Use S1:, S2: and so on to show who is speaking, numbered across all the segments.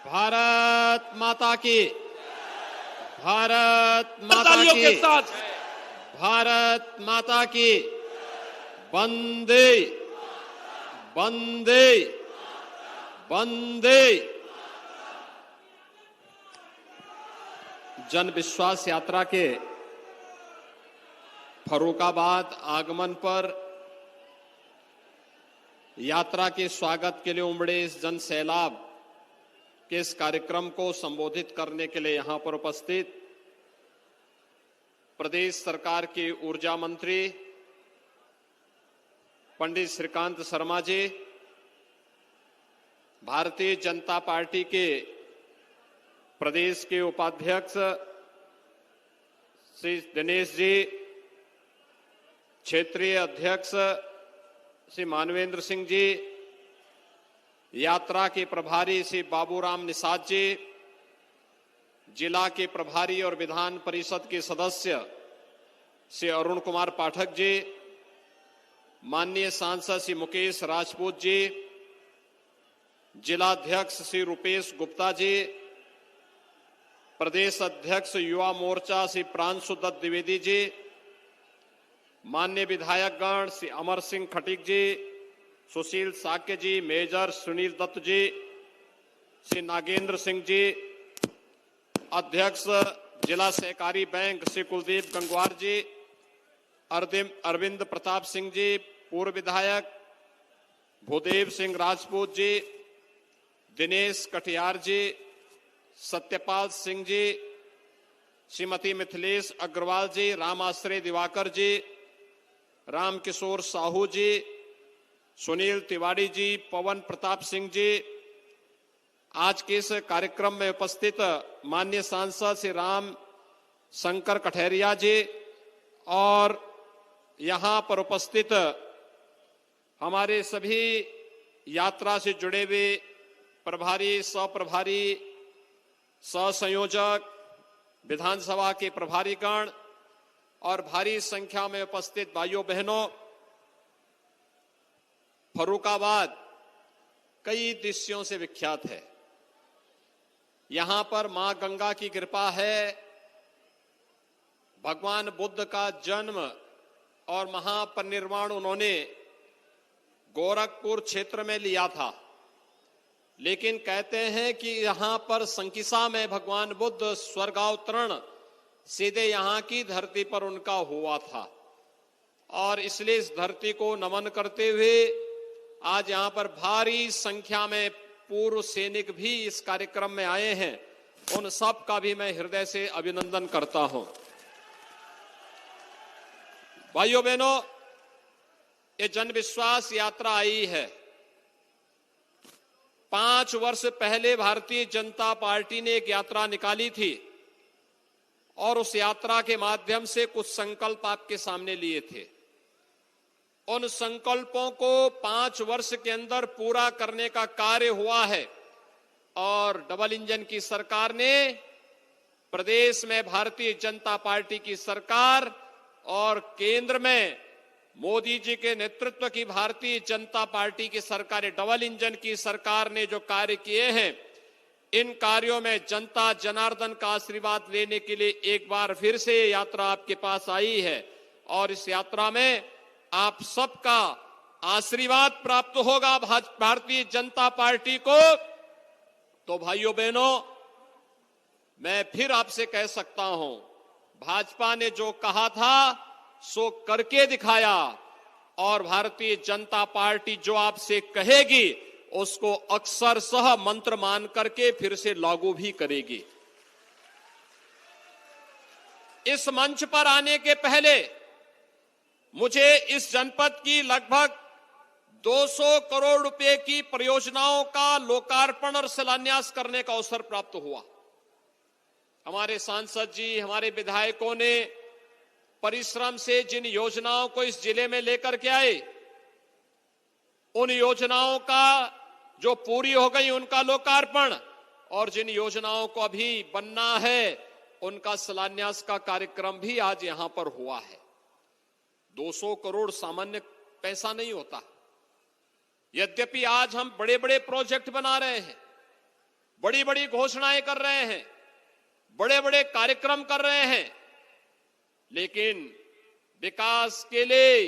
S1: भारत माता की, भारत माता की,
S2: के साथ
S1: भारत माता की, वंदे वंदे वंदे। जन विश्वास यात्रा के फर्रुखाबाद आगमन पर यात्रा के स्वागत के लिए उमड़े इस जन सैलाब के इस कार्यक्रम को संबोधित करने के लिए यहां पर उपस्थित प्रदेश सरकार के ऊर्जा मंत्री पंडित श्रीकांत शर्मा जी, भारतीय जनता पार्टी के प्रदेश के उपाध्यक्ष श्री दिनेश जी, क्षेत्रीय अध्यक्ष श्री मानवेंद्र सिंह जी, यात्रा के प्रभारी श्री बाबूराम निषाद जी, जिला के प्रभारी और विधान परिषद के सदस्य श्री अरुण कुमार पाठक जी, माननीय सांसद श्री मुकेश राजपूत जी, जिलाध्यक्ष श्री रुपेश गुप्ता जी, प्रदेश अध्यक्ष युवा मोर्चा श्री प्रांशु दत्त द्विवेदी जी, माननीय विधायकगण श्री अमर सिंह खटीक जी, सुशील साक्य जी, मेजर सुनील दत्त जी, श्री नागेंद्र सिंह जी, अध्यक्ष जिला सहकारी बैंक श्री कुलदीप गंगवार जी, अरविंद प्रताप सिंह जी, पूर्व विधायक भूदेव सिंह राजपूत जी, दिनेश कटियार जी, सत्यपाल सिंह जी, श्रीमती मिथिलेश अग्रवाल जी, रामाश्रय दिवाकर जी, रामकिशोर साहू जी, सुनील तिवारी जी, पवन प्रताप सिंह जी, आज के इस कार्यक्रम में उपस्थित माननीय सांसद श्री राम शंकर कठेरिया जी और यहां पर उपस्थित हमारे सभी यात्रा से जुड़े हुए प्रभारी, सह-प्रभारी, सह-संयोजक, विधानसभा के प्रभारीगण और भारी संख्या में उपस्थित भाइयों बहनों, फर्रुखाबाद कई दृश्यों से विख्यात है। यहां पर मां गंगा की कृपा है। भगवान बुद्ध का जन्म और महापरिनिर्वाण उन्होंने गोरखपुर क्षेत्र में लिया था, लेकिन कहते हैं कि यहां पर संकिसा में भगवान बुद्ध स्वर्गावतरण सीधे यहां की धरती पर उनका हुआ था और इसलिए इस धरती को नमन करते हुए आज यहां पर भारी संख्या में पूर्व सैनिक भी इस कार्यक्रम में आए हैं। उन सब का भी मैं हृदय से अभिनंदन करता हूं। भाइयों बहनों, ये जन विश्वास यात्रा आई है। 5 वर्ष पहले भारतीय जनता पार्टी ने एक यात्रा निकाली थी और उस यात्रा के माध्यम से कुछ संकल्प आपके सामने लिए थे। उन संकल्पों को 5 वर्ष के अंदर पूरा करने का कार्य हुआ है और डबल इंजन की सरकार ने, प्रदेश में भारतीय जनता पार्टी की सरकार और केंद्र में मोदी जी के नेतृत्व की भारतीय जनता पार्टी की सरकार, डबल इंजन की सरकार ने जो कार्य किए हैं, इन कार्यों में जनता जनार्दन का आशीर्वाद लेने के लिए एक बार फिर से यात्रा आपके पास आई है और इस यात्रा में आप सबका आशीर्वाद प्राप्त होगा भारतीय जनता पार्टी को। तो भाइयों बहनों, मैं फिर आपसे कह सकता हूं, भाजपा ने जो कहा था सो करके दिखाया और भारतीय जनता पार्टी जो आपसे कहेगी उसको अक्षरशः मंत्र मान करके फिर से लागू भी करेगी। इस मंच पर आने के पहले मुझे इस जनपद की लगभग 200 करोड़ रुपए की परियोजनाओं का लोकार्पण और शिलान्यास करने का अवसर प्राप्त हुआ। हमारे सांसद जी, हमारे विधायकों ने परिश्रम से जिन योजनाओं को इस जिले में लेकर के आए, उन योजनाओं का जो पूरी हो गई उनका लोकार्पण और जिन योजनाओं को अभी बनना है उनका शिलान्यास का कार्यक्रम भी आज यहां पर हुआ है। 200 करोड़ सामान्य पैसा नहीं होता। यद्यपि आज हम बड़े बड़े प्रोजेक्ट बना रहे हैं, बड़ी बड़ी घोषणाएं कर रहे हैं, बड़े बड़े कार्यक्रम कर रहे हैं, लेकिन विकास के लिए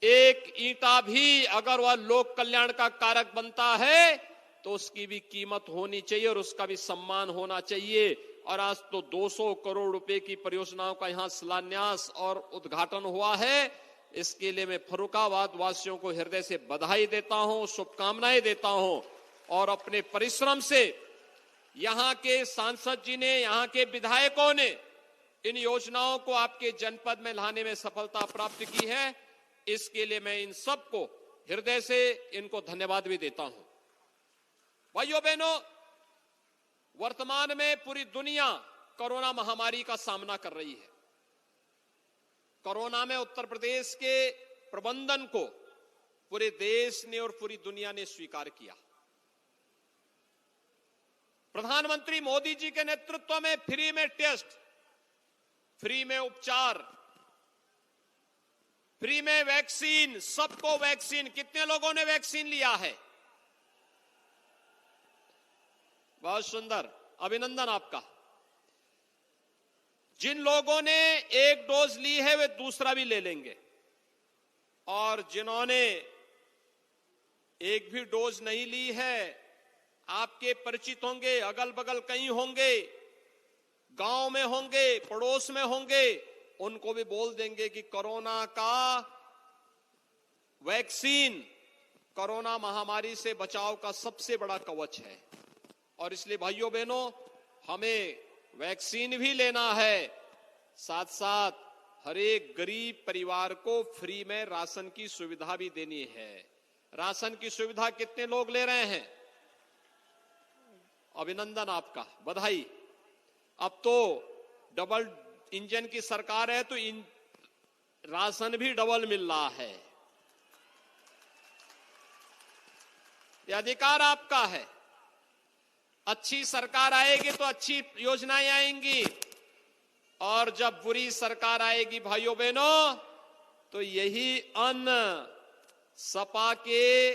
S1: एक ईंटा भी अगर वह लोक कल्याण का कारक बनता है तो उसकी भी कीमत होनी चाहिए और उसका भी सम्मान होना चाहिए। और आज तो 200 करोड़ रुपए की परियोजनाओं का यहां शिलान्यास और उद्घाटन हुआ है। इसके लिए मैं फर्रुखाबाद वासियों को हृदय से बधाई देता हूं, शुभकामनाएं देता हूं और अपने परिश्रम से यहां के सांसद जी ने, यहां के विधायकों ने इन योजनाओं को आपके जनपद में लाने में सफलता प्राप्त की है। इसके लिए मैं इन सबको हृदय से इनको धन्यवाद भी देता हूं। भाइयों बहनों, वर्तमान में पूरी दुनिया कोरोना महामारी का सामना कर रही है। कोरोना में उत्तर प्रदेश के प्रबंधन को पूरे देश ने और पूरी दुनिया ने स्वीकार किया। प्रधानमंत्री मोदी जी के नेतृत्व में फ्री में टेस्ट, फ्री में उपचार, फ्री में वैक्सीन, सबको वैक्सीन। कितने लोगों ने वैक्सीन लिया है? बहुत सुंदर, अभिनंदन आपका। जिन लोगों ने एक डोज ली है वे दूसरा भी ले लेंगे और जिन्होंने एक भी डोज नहीं ली है, आपके परिचित होंगे, अगल बगल कहीं होंगे, गांव में होंगे, पड़ोस में होंगे, उनको भी बोल देंगे कि कोरोना का वैक्सीन कोरोना महामारी से बचाव का सबसे बड़ा कवच है। और इसलिए भाइयों बहनों, हमें वैक्सीन भी लेना है, साथ साथ हर एक गरीब परिवार को फ्री में राशन की सुविधा भी देनी है। राशन की सुविधा कितने लोग ले रहे हैं? अभिनंदन आपका, बधाई। अब तो डबल इंजन की सरकार है तो राशन भी डबल मिल रहा है। यह अधिकार आपका है। अच्छी सरकार आएगी तो अच्छी योजनाएं आएंगी और जब बुरी सरकार आएगी भाइयों बहनों तो यही अन्न सपा के,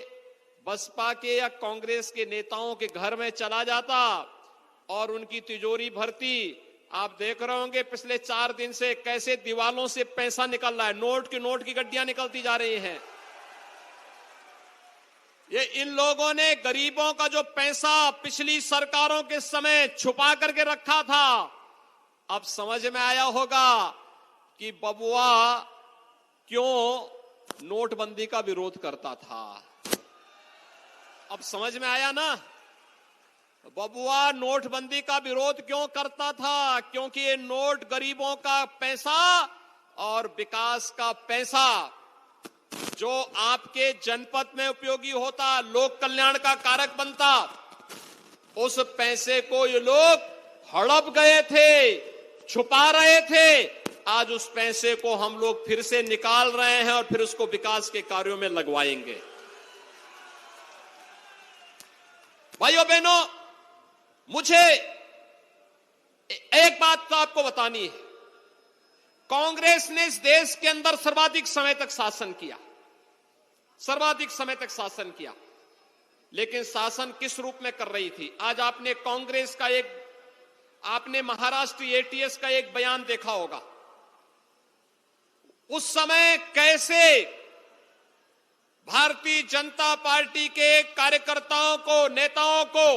S1: बसपा के या कांग्रेस के नेताओं के घर में चला जाता और उनकी तिजोरी भरती। आप देख रहे होंगे पिछले 4 दिन से कैसे दीवालों से पैसा निकल रहा है, नोट की गड्डियां निकलती जा रही हैं। ये इन लोगों ने गरीबों का जो पैसा पिछली सरकारों के समय छुपा करके रखा था, अब समझ में आया होगा कि बबुआ क्यों नोटबंदी का विरोध करता था। अब समझ में आया ना, बबुआ नोटबंदी का विरोध क्यों करता था? क्योंकि ये नोट गरीबों का पैसा और विकास का पैसा जो आपके जनपद में उपयोगी होता, लोक कल्याण का कारक बनता, उस पैसे को ये लोग हड़प गए थे, छुपा रहे थे। आज उस पैसे को हम लोग फिर से निकाल रहे हैं और फिर उसको विकास के कार्यों में लगवाएंगे। भाइयों बहनों, मुझे एक बात तो आपको बतानी है। कांग्रेस ने इस देश के अंदर सर्वाधिक समय तक शासन किया, सर्वाधिक समय तक शासन किया, लेकिन शासन किस रूप में कर रही थी? आज आपने कांग्रेस का आपने महाराष्ट्र एटीएस का एक बयान देखा होगा। उस समय कैसे भारतीय जनता पार्टी के कार्यकर्ताओं को, नेताओं को,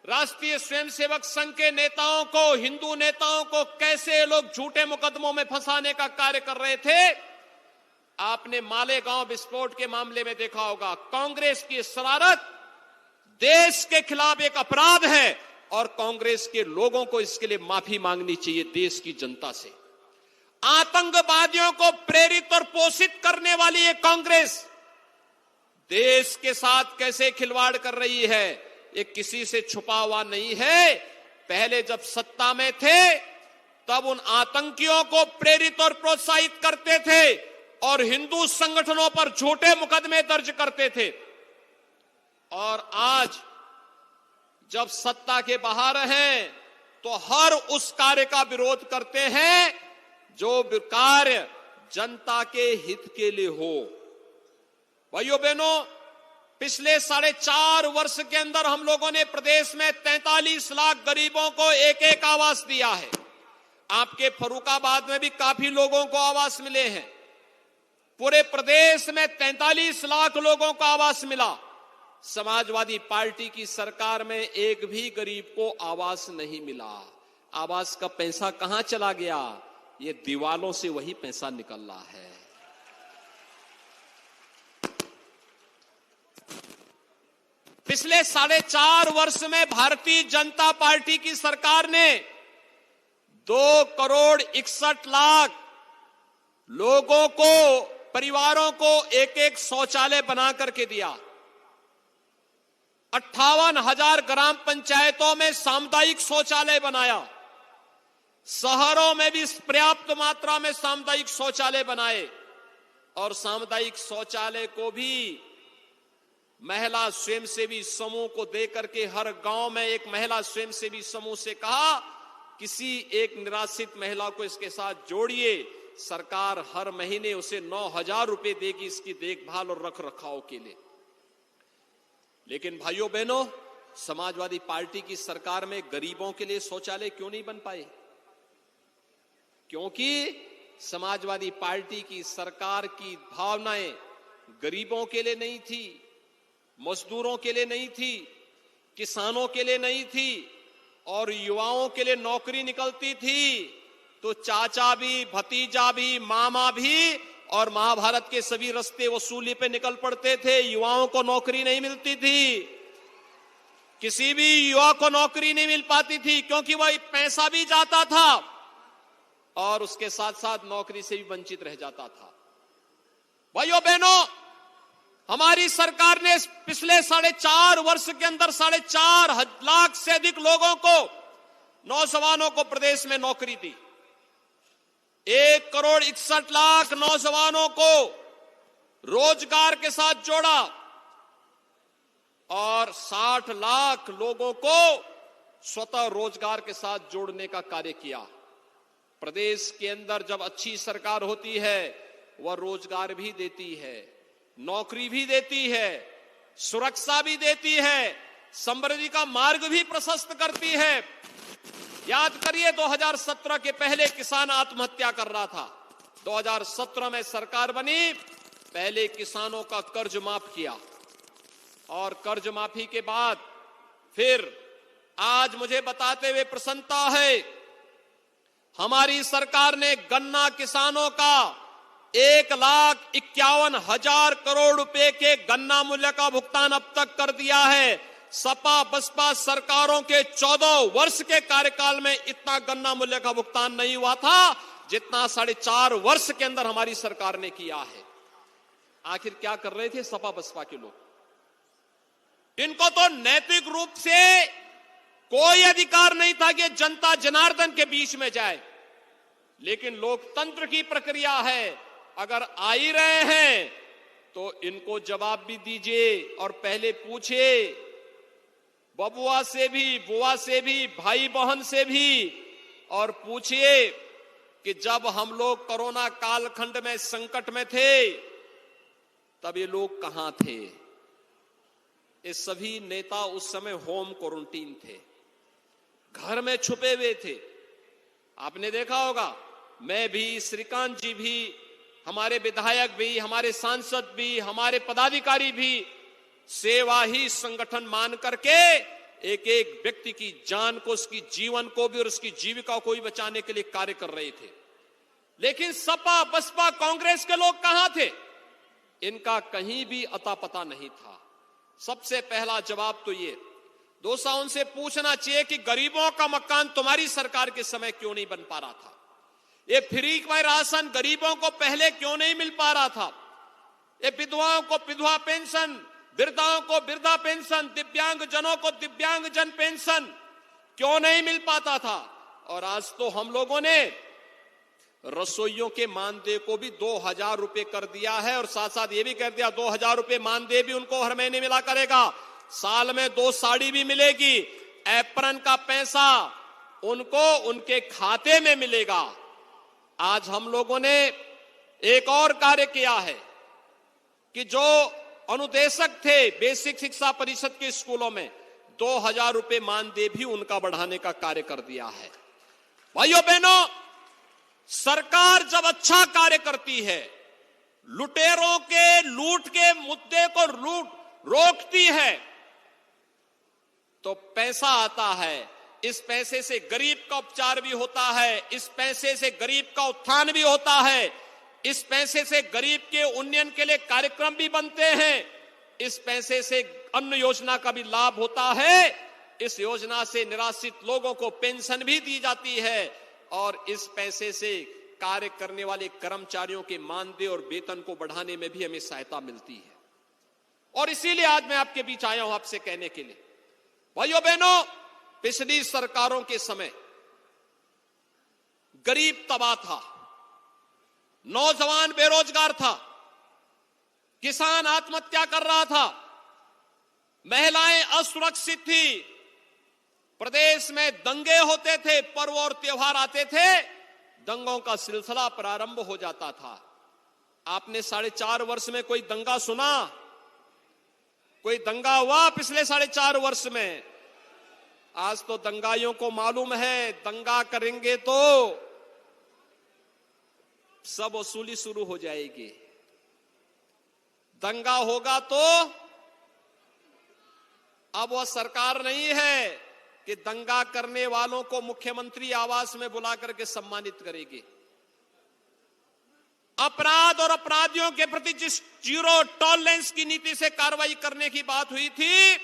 S1: राष्ट्रीय स्वयंसेवक संघ के नेताओं को, हिंदू नेताओं को कैसे लोग झूठे मुकदमों में फंसाने का कार्य कर रहे थे। आपने मालेगांव विस्फोट के मामले में देखा होगा। कांग्रेस की शरारत देश के खिलाफ एक अपराध है और कांग्रेस के लोगों को इसके लिए माफी मांगनी चाहिए देश की जनता से। आतंकवादियों को प्रेरित और पोषित करने वाली ये कांग्रेस देश के साथ कैसे खिलवाड़ कर रही है, ये किसी से छुपा हुआ नहीं है। पहले जब सत्ता में थे तब उन आतंकियों को प्रेरित और प्रोत्साहित करते थे और हिंदू संगठनों पर झूठे मुकदमे दर्ज करते थे। और आज जब सत्ता के बाहर हैं तो हर उस कार्य का विरोध करते हैं जो कार्य जनता के हित के लिए हो। भाइयों बहनों, पिछले 4.5 वर्ष के अंदर हम लोगों ने प्रदेश में 43 लाख गरीबों को एक एक आवास दिया है। आपके फर्रुखाबाद में भी काफी लोगों को आवास मिले हैं। पूरे प्रदेश में 43 लाख लोगों को आवास मिला। समाजवादी पार्टी की सरकार में एक भी गरीब को आवास नहीं मिला। आवास का पैसा कहां चला गया? ये दीवालों से वही पैसा निकल रहा है। पिछले 4.5 वर्ष में भारतीय जनता पार्टी की सरकार ने 2,61,00,000 लोगों को, परिवारों को एक एक शौचालय बना करके दिया। 58,000 ग्राम पंचायतों में सामुदायिक शौचालय बनाया। शहरों में भी पर्याप्त मात्रा में सामुदायिक शौचालय बनाए और सामुदायिक शौचालय को भी महिला स्वयंसेवी समूह को देकर के हर गांव में एक महिला स्वयंसेवी समूह से कहा, किसी एक निराश्रित महिला को इसके साथ जोड़िए। सरकार हर महीने उसे 9,000 रुपए देगी इसकी देखभाल और रख रखाव के लिए। लेकिन भाइयों बहनों, समाजवादी पार्टी की सरकार में गरीबों के लिए शौचालय क्यों नहीं बन पाए? क्योंकि समाजवादी पार्टी की सरकार की भावनाएं गरीबों के लिए नहीं थी, मजदूरों के लिए नहीं थी, किसानों के लिए नहीं थी और युवाओं के लिए नौकरी निकलती थी तो चाचा भी, भतीजा भी, मामा भी और महाभारत के सभी रास्ते वसूली पे निकल पड़ते थे। युवाओं को नौकरी नहीं मिलती थी, किसी भी युवा को नौकरी नहीं मिल पाती थी क्योंकि वह पैसा भी जाता था और उसके साथ साथ नौकरी से भी वंचित रह जाता था। भाइयों बहनों, हमारी सरकार ने पिछले 4.5 वर्ष के अंदर 4.5 लाख से अधिक लोगों को, नौजवानों को प्रदेश में नौकरी दी। 1,61,00,000 नौजवानों को रोजगार के साथ जोड़ा और 60 लाख लोगों को स्वतः रोजगार के साथ जोड़ने का कार्य किया। प्रदेश के अंदर जब अच्छी सरकार होती है वह रोजगार भी देती है, नौकरी भी देती है, सुरक्षा भी देती है, समृद्धि का मार्ग भी प्रशस्त करती है। याद करिए 2017 के पहले किसान आत्महत्या कर रहा था। 2017 में सरकार बनी, पहले किसानों का कर्ज माफ किया और कर्ज माफी के बाद फिर आज मुझे बताते हुए प्रसन्नता है, हमारी सरकार ने गन्ना किसानों का 1,51,000 करोड़ रुपए के गन्ना मूल्य का भुगतान अब तक कर दिया है। सपा बसपा सरकारों के 14 वर्ष के कार्यकाल में इतना गन्ना मूल्य का भुगतान नहीं हुआ था जितना 4.5 वर्ष के अंदर हमारी सरकार ने किया है। आखिर क्या कर रहे थे सपा बसपा के लोग? इनको तो नैतिक रूप से कोई अधिकार नहीं था कि जनता जनार्दन के बीच में जाए, लेकिन लोकतंत्र की प्रक्रिया है, अगर आ ही रहे हैं तो इनको जवाब भी दीजिए और पहले पूछिए बबुआ से भी, बुआ से भी, भाई बहन से भी, और पूछिए कि जब हम लोग कोरोना कालखंड में संकट में थे तब ये लोग कहां थे? ये सभी नेता उस समय होम क्वारंटीन थे, घर में छुपे हुए थे। आपने देखा होगा, मैं भी, श्रीकांत जी भी, हमारे विधायक भी, हमारे सांसद भी, हमारे पदाधिकारी भी सेवा ही संगठन मान करके एक एक व्यक्ति की जान को, उसकी जीवन को भी और उसकी जीविका को भी बचाने के लिए कार्य कर रहे थे। लेकिन सपा बसपा कांग्रेस के लोग कहां थे? इनका कहीं भी अता पता नहीं था। सबसे पहला जवाब तो ये, दोस्तों उनसे पूछना चाहिए कि गरीबों का मकान तुम्हारी सरकार के समय क्यों नहीं बन पा रहा था? ये फ्री का राशन गरीबों को पहले क्यों नहीं मिल पा रहा था? ये विधवाओं को विधवा पेंशन, वृद्धाओं को वृद्धा पेंशन, दिव्यांग जनों को दिव्यांग जन पेंशन क्यों नहीं मिल पाता था? और आज तो हम लोगों ने रसोइयों के मानदेय को भी 2,000 रुपए कर दिया है और साथ साथ ये भी कर दिया 2,000 रुपए मानदेय भी उनको हर महीने मिला करेगा। साल में 2 साड़ी भी मिलेगी, एप्रन का पैसा उनको उनके खाते में मिलेगा। आज हम लोगों ने एक और कार्य किया है कि जो अनुदेशक थे बेसिक शिक्षा परिषद के स्कूलों में, 2000 रुपए मानदेय भी उनका बढ़ाने का कार्य कर दिया है। भाइयों बहनों, सरकार जब अच्छा कार्य करती है, लुटेरों के लूट के मुद्दे को रोकती है, तो पैसा आता है। इस पैसे से गरीब का उपचार भी होता है, इस पैसे से गरीब का उत्थान भी होता है, इस पैसे से गरीब के उन्नयन के लिए कार्यक्रम भी बनते हैं, इस पैसे से अन्न योजना का भी लाभ होता है, इस योजना से निराश्रित लोगों को पेंशन भी दी जाती है, और इस पैसे से कार्य करने वाले कर्मचारियों के मानदेय और वेतन को बढ़ाने में भी हमें सहायता मिलती है। और इसीलिए आज मैं आपके बीच आया हूं आपसे कहने के लिए, भाइयों बहनों, पिछली सरकारों के समय गरीब तबाह था, नौजवान बेरोजगार था, किसान आत्महत्या कर रहा था, महिलाएं असुरक्षित थी, प्रदेश में दंगे होते थे, पर्व और त्योहार आते थे, दंगों का सिलसिला प्रारंभ हो जाता था। आपने 4.5 वर्ष में कोई दंगा सुना? कोई दंगा हुआ पिछले 4.5 वर्ष में? आज तो दंगाइयों को मालूम है, दंगा करेंगे तो सब वसूली शुरू हो जाएगी, दंगा होगा तो अब वह सरकार नहीं है कि दंगा करने वालों को मुख्यमंत्री आवास में बुला करके सम्मानित करेगी। अपराध और अपराधियों के प्रति जिस जीरो टॉलरेंस की नीति से कार्रवाई करने की बात हुई थी,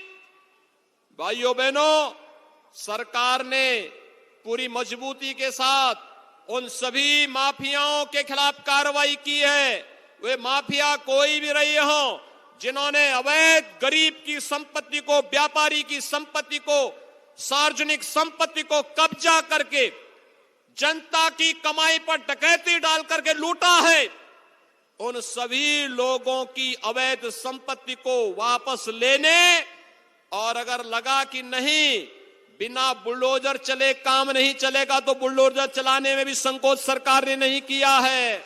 S1: भाइयों बहनों, सरकार ने पूरी मजबूती के साथ उन सभी माफियाओं के खिलाफ कार्रवाई की है। वे माफिया कोई भी रही हो, जिन्होंने अवैध गरीब की संपत्ति को, व्यापारी की संपत्ति को, सार्वजनिक संपत्ति को कब्जा करके जनता की कमाई पर डकैती डाल करके लूटा है, उन सभी लोगों की अवैध संपत्ति को वापस लेने, और अगर लगा कि नहीं बिना बुलडोजर चले काम नहीं चलेगा, तो बुलडोजर चलाने में भी संकोच सरकार ने नहीं किया है।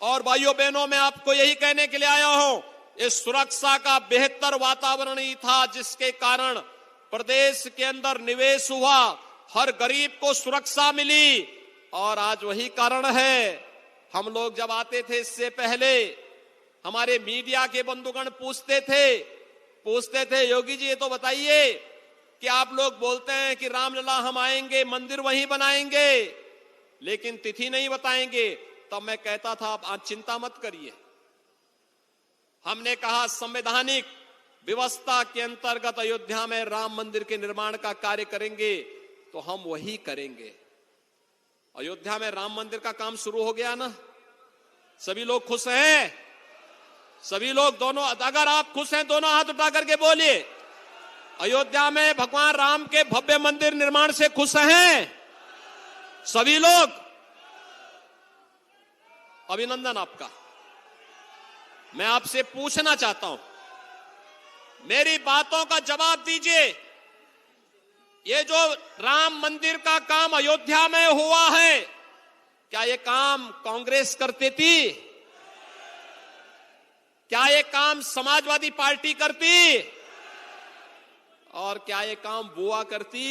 S1: और भाइयों बहनों, मैं आपको यही कहने के लिए आया हूं, इस सुरक्षा का बेहतर वातावरण ही था जिसके कारण प्रदेश के अंदर निवेश हुआ, हर गरीब को सुरक्षा मिली। और आज वही कारण है, हम लोग जब आते थे इससे पहले, हमारे मीडिया के बंधुगण पूछते थे योगी जी ये तो बताइए कि आप लोग बोलते हैं कि रामलला हम आएंगे, मंदिर वहीं बनाएंगे, लेकिन तिथि नहीं बताएंगे। तब मैं कहता था आप चिंता मत करिए, हमने कहा संवैधानिक व्यवस्था के अंतर्गत अयोध्या में राम मंदिर के निर्माण का कार्य करेंगे तो हम वही करेंगे। अयोध्या में राम मंदिर का काम शुरू हो गया ना? सभी लोग खुश हैं? सभी लोग, दोनों, अगर आप खुश हैं दोनों हाथ उठा करके बोलिए। अयोध्या में भगवान राम के भव्य मंदिर निर्माण से खुश हैं सभी लोग? अभिनंदन आपका। मैं आपसे पूछना चाहता हूं, मेरी बातों का जवाब दीजिए। ये जो राम मंदिर का काम अयोध्या में हुआ है, क्या ये काम कांग्रेस करती थी? क्या ये काम समाजवादी पार्टी करती? और क्या ये काम बुआ करती?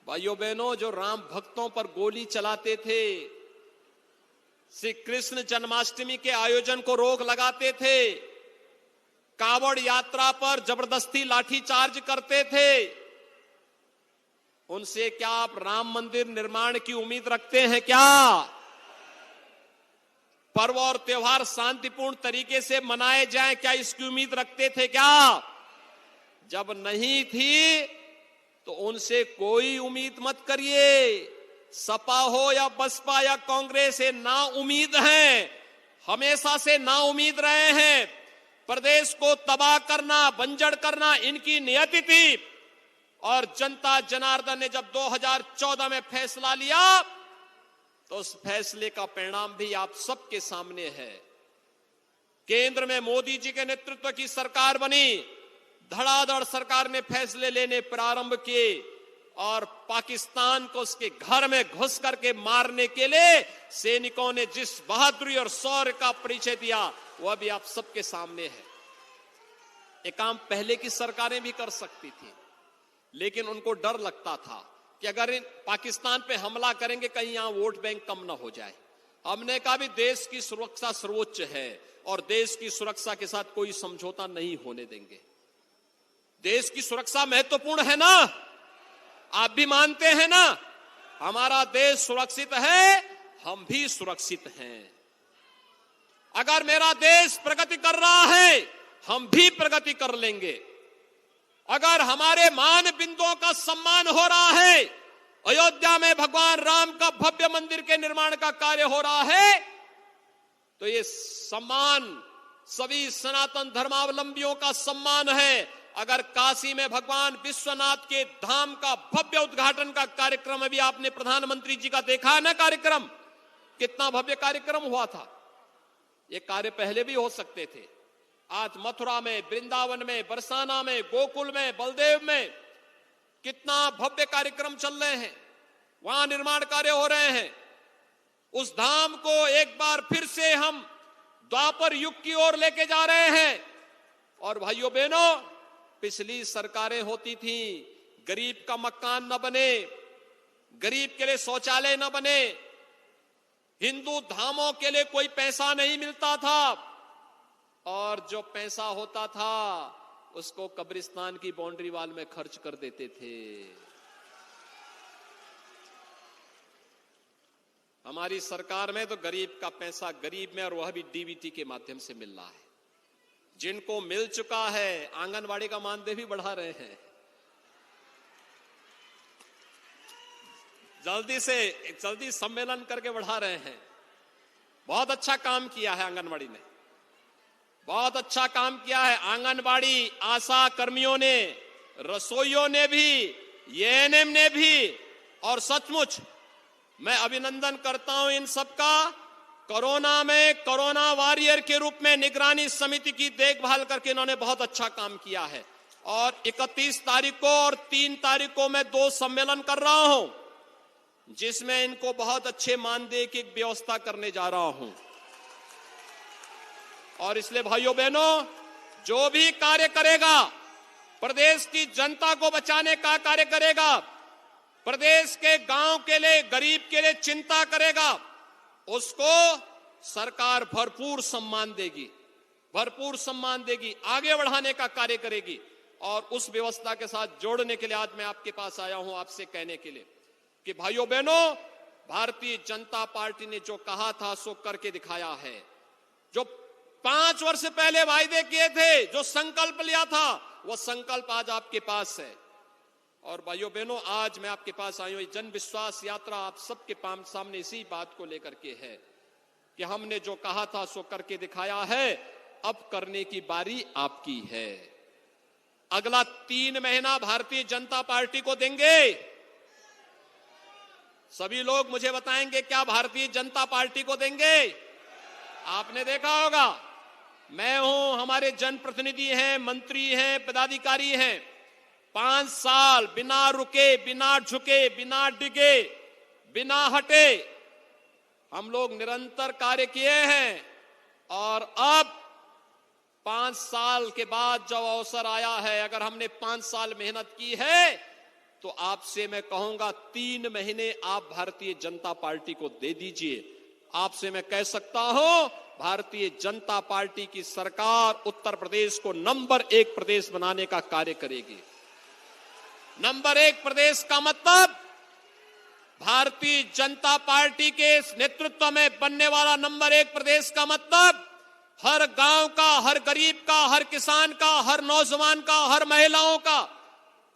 S1: भाइयों बहनों, जो राम भक्तों पर गोली चलाते थे, श्री कृष्ण जन्माष्टमी के आयोजन को रोक लगाते थे, कांवड़ यात्रा पर जबरदस्ती लाठीचार्ज करते थे, उनसे क्या आप राम मंदिर निर्माण की उम्मीद रखते हैं क्या? पर्व और त्योहार शांतिपूर्ण तरीके से मनाए जाएं, क्या इसकी उम्मीद रखते थे क्या? जब नहीं थी तो उनसे कोई उम्मीद मत करिए। सपा हो या बसपा या कांग्रेस, ये ना उम्मीद हैं, हमेशा से ना उम्मीद रहे हैं। प्रदेश को तबाह करना, बंजर करना इनकी नियति थी। और जनता जनार्दन ने जब 2014 में फैसला लिया तो उस फैसले का परिणाम भी आप सबके सामने है। केंद्र में मोदी जी के नेतृत्व की सरकार बनी, धड़ाधड़ सरकार ने फैसले लेने प्रारंभ किए और पाकिस्तान को उसके घर में घुस करके मारने के लिए सैनिकों ने जिस बहादुरी और शौर्य का परिचय दिया वह भी आप सबके सामने है। ये काम पहले की सरकारें भी कर सकती थी, लेकिन उनको डर लगता था कि अगर पाकिस्तान पे हमला करेंगे कहीं यहां वोट बैंक कम ना हो जाए। हमने कहा भी देश की सुरक्षा सर्वोच्च है और देश की सुरक्षा के साथ कोई समझौता नहीं होने देंगे। देश की सुरक्षा महत्वपूर्ण है ना, आप भी मानते हैं ना। हमारा देश सुरक्षित है, हम भी सुरक्षित हैं। अगर मेरा देश प्रगति कर रहा है, हम भी प्रगति कर लेंगे। अगर हमारे मान बिंदुओं का सम्मान हो रहा है, अयोध्या में भगवान राम का भव्य मंदिर के निर्माण का कार्य हो रहा है, तो ये सम्मान सभी सनातन धर्मावलंबियों का सम्मान है। अगर काशी में भगवान विश्वनाथ के धाम का भव्य उद्घाटन का कार्यक्रम अभी आपने प्रधानमंत्री जी का देखा है ना, कार्यक्रम कितना भव्य कार्यक्रम हुआ था। ये कार्य पहले भी हो सकते थे। आज मथुरा में, वृंदावन में, बरसाना में, गोकुल में, बलदेव में कितना भव्य कार्यक्रम चल रहे हैं, वहां निर्माण कार्य हो रहे हैं। उस धाम को एक बार फिर से हम द्वापर युग की ओर लेके जा रहे हैं। और भाइयों बहनों, पिछली सरकारें होती थी, गरीब का मकान न बने, गरीब के लिए शौचालय न बने, हिंदू धामों के लिए कोई पैसा नहीं मिलता था, और जो पैसा होता था उसको कब्रिस्तान की बाउंड्री वॉल में खर्च कर देते थे। हमारी सरकार में तो गरीब का पैसा गरीब में, और वह भी डीबीटी के माध्यम से मिल रहा है। जिनको मिल चुका है, आंगनवाड़ी का मानदेय भी बढ़ा रहे हैं। जल्दी सम्मेलन करके बढ़ा रहे हैं। बहुत अच्छा काम किया है आंगनवाड़ी ने, बहुत अच्छा काम किया है। आंगनवाड़ी आशा कर्मियों ने, रसोइयों ने भी, एएनएम ने भी, और सचमुच मैं अभिनंदन करता हूं इन सबका। कोरोना में कोरोना वॉरियर के रूप में निगरानी समिति की देखभाल करके इन्होंने बहुत अच्छा काम किया है। और 31 तारीख को और 3 तारीख को मैं 2 सम्मेलन कर रहा हूं, जिसमें इनको बहुत अच्छे मानदेय की व्यवस्था करने जा रहा हूं। और इसलिए भाइयों बहनों, जो भी कार्य करेगा, प्रदेश की जनता को बचाने का कार्य करेगा, प्रदेश के गांव के लिए, गरीब के लिए चिंता करेगा, उसको सरकार भरपूर सम्मान देगी, भरपूर सम्मान देगी, आगे बढ़ाने का कार्य करेगी। और उस व्यवस्था के साथ जोड़ने के लिए आज मैं आपके पास आया हूं, आपसे कहने के लिए कि भाइयों बहनों, भारतीय जनता पार्टी ने जो कहा था सो करके दिखाया है। जो 5 वर्ष पहले वायदे किए थे, जो संकल्प लिया था, वह संकल्प आज आपके पास है। और भाइयों बहनों, आज मैं आपके पास आई हूं, ये जन विश्वास यात्रा आप सबके सामने इसी बात को लेकर के है कि हमने जो कहा था सो करके दिखाया है। अब करने की बारी आपकी है। अगला 3 महीना भारतीय जनता पार्टी को देंगे। सभी लोग मुझे बताएंगे क्या भारतीय जनता पार्टी को देंगे? आपने देखा होगा, मैं हूं, हमारे जनप्रतिनिधि हैं, मंत्री हैं, पदाधिकारी हैं, 5 साल बिना रुके, बिना झुके, बिना डिगे, बिना हटे हम लोग निरंतर कार्य किए हैं। और अब 5 साल के बाद जब अवसर आया है, अगर हमने 5 साल मेहनत की है, तो आपसे मैं कहूंगा 3 महीने आप भारतीय जनता पार्टी को दे दीजिए। आपसे मैं कह सकता हूं, भारतीय जनता पार्टी की सरकार उत्तर प्रदेश को नंबर 1 प्रदेश बनाने का कार्य करेगी। नंबर 1 प्रदेश का मतलब भारतीय जनता पार्टी के नेतृत्व में बनने वाला नंबर 1 प्रदेश का मतलब हर गांव का, हर गरीब का, हर किसान का, हर नौजवान का, हर महिलाओं का,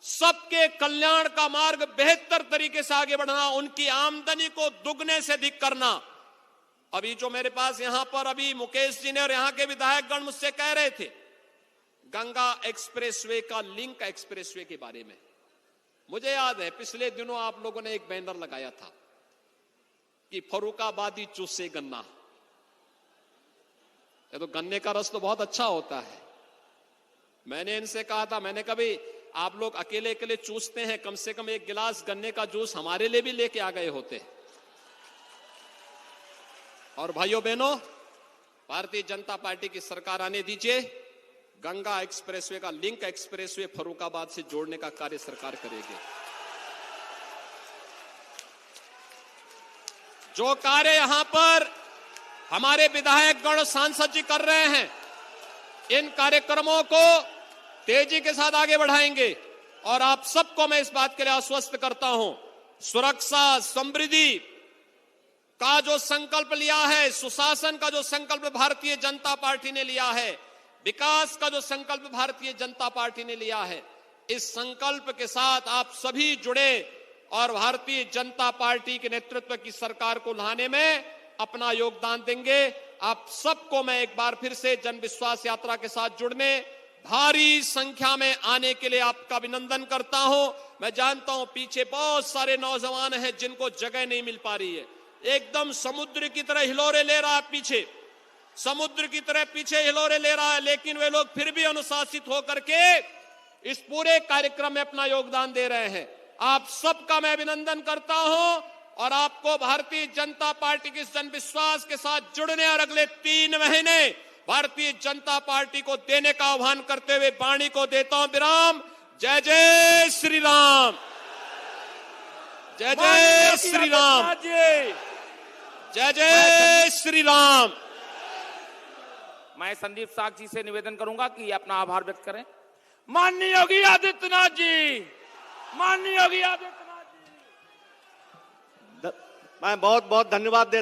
S1: सबके कल्याण का मार्ग बेहतर तरीके से आगे बढ़ना, उनकी आमदनी को दुगने से अधिक करना। अभी जो मेरे पास यहां पर अभी मुकेश जी ने और यहां के विधायकगण मुझसे कह रहे थे गंगा एक्सप्रेसवे का, लिंक एक्सप्रेसवे के बारे में, मुझे याद है पिछले दिनों आप लोगों ने एक बैनर लगाया था कि फर्रुखाबादी चूसे गन्ना। ये तो गन्ने का रस तो बहुत अच्छा होता है। मैंने इनसे कहा था, मैंने कभी आप लोग अकेले अकेले चूसते हैं, कम से कम एक गिलास गन्ने का जूस हमारे लिए भी लेके आ गए होते। और भाइयों बहनों, भारतीय जनता पार्टी की सरकार आने दीजिए, गंगा एक्सप्रेसवे का लिंक एक्सप्रेसवे फर्रुखाबाद से जोड़ने का कार्य सरकार करेगी। जो कार्य यहां पर हमारे विधायकगण सांसद जी कर रहे हैं, इन कार्यक्रमों को तेजी के साथ आगे बढ़ाएंगे। और आप सबको मैं इस बात के लिए आश्वस्त करता हूं, सुरक्षा समृद्धि का जो संकल्प लिया है, सुशासन का जो संकल्प भारतीय जनता पार्टी ने लिया है, विकास का जो संकल्प भारतीय जनता पार्टी ने लिया है, इस संकल्प के साथ आप सभी जुड़े और भारतीय जनता पार्टी के नेतृत्व की सरकार को लाने में अपना योगदान देंगे। आप सबको मैं एक बार फिर से जन विश्वास यात्रा के साथ जुड़ने, भारी संख्या में आने के लिए आपका अभिनंदन करता हूं। मैं जानता हूं पीछे बहुत सारे नौजवान हैं जिनको जगह नहीं मिल पा रही है, एकदम समुद्र की तरह हिलोरे ले रहा है, पीछे समुद्र की तरह पीछे हिलोरे ले रहा है, लेकिन वे लोग फिर भी अनुशासित होकर के इस पूरे कार्यक्रम में अपना योगदान दे रहे हैं। आप सबका मैं अभिनंदन करता हूं और आपको भारतीय जनता पार्टी के जन विश्वास के साथ जुड़ने और अगले 3 महीने भारतीय जनता पार्टी को देने का आह्वान करते हुए वाणी को देता हूं विराम। जय जय श्री राम, जय जय श्री राम, जय जय श्री राम।
S2: मैं संदीप साग जी से निवेदन करूंगा कि अपना आभार व्यक्त करें। माननीय योगी आदित्यनाथ जी, माननीय योगी आदित्यनाथ जी,
S3: मैं बहुत बहुत धन्यवाद देता